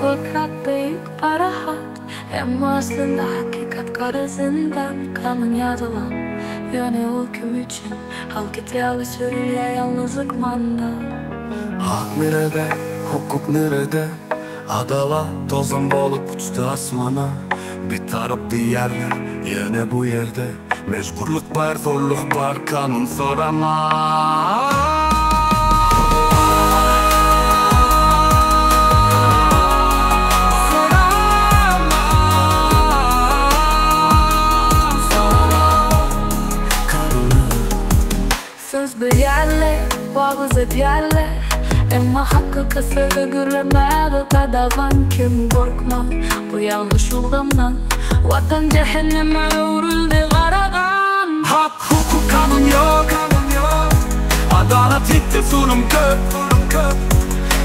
Toprak büyük parahat, ama aslında hakikat kara zindan. Kanın yazılan yöne hüküm için, halk itiyalı sürüyle yalnızlık manda. Hak nerede, hukuk nerede? Adalet tozun bolup uçtu asmana. Bir taraf diğerler, yine bu yerde. Mecburluk var, zorluk var, kanun soramaz. Söz bir yerle, bağız hep yerle. Ama hakkı kısırı gürlemedi kadavan. Kim korkma bu yanlış yoldan. Vatan cehenneme uğruldu karadan. Hak, hukuk, kanun yok. Adalet gitti, zulüm köp.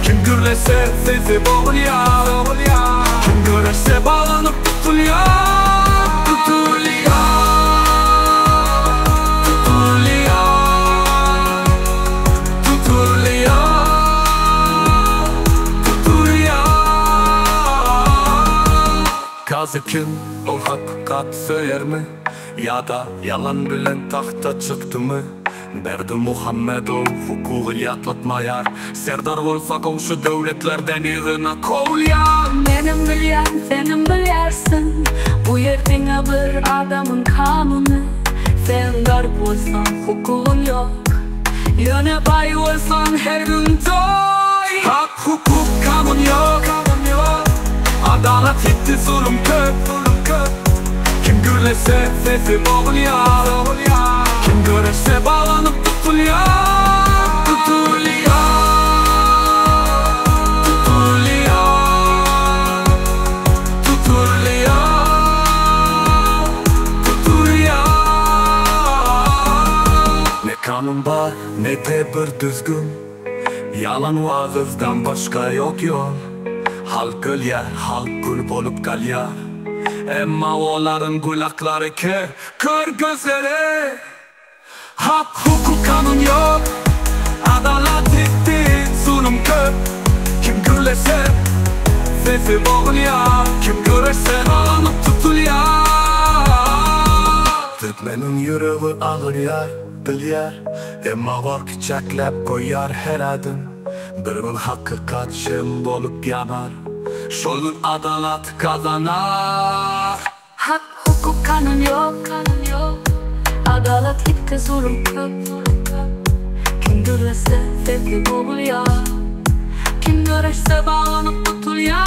Kim gürlese sesi boğuluyor. Kim görürse bağlanıp tutuluyor. Kazı kim o hakikat söyler mi? Ya da yalan bilen tahta çıktı mı? Berdi Muhammedov hukuku yatlatmayar. Serdar olsa komşu devletlerden irine kovlayan. Benim bilyen, senin bilersin. Bu yerine bir adamın kanunu. Sen garip olsan hukukun yok. Yöne bay olsan her gün toy. Hak, hukuk, kanun yok. Adalet gitti, zulüm köp. Kim gürlese sesi boğuluyor. Kim görürse bağlanıp tutuluyor. Ne kanun var ne de bir düzgün. Yalan vaazızdan başka yok yol. Halk ölüyor, halk kul bolup kalıyor. Emma onların kulakları kör gözleri. Hak, hukuk, kanun yok. Adalet gitti, zulüm köp. Kim gürlese sesi boğuluyor. Kim görürse bağlanıp tutuluyor. Türkmenin yüreği ağrıyor, biliyor. Emma var ki çeklep koyar her adım. Bir hakikat şem bolup yanar. Şolun adalet kazanar. Hak, hukuk, kanun yok. Adalet gitti, zulüm köp. Kim görürse sesi boğuluyor. Kim görürse bağlanıp tutuluyor.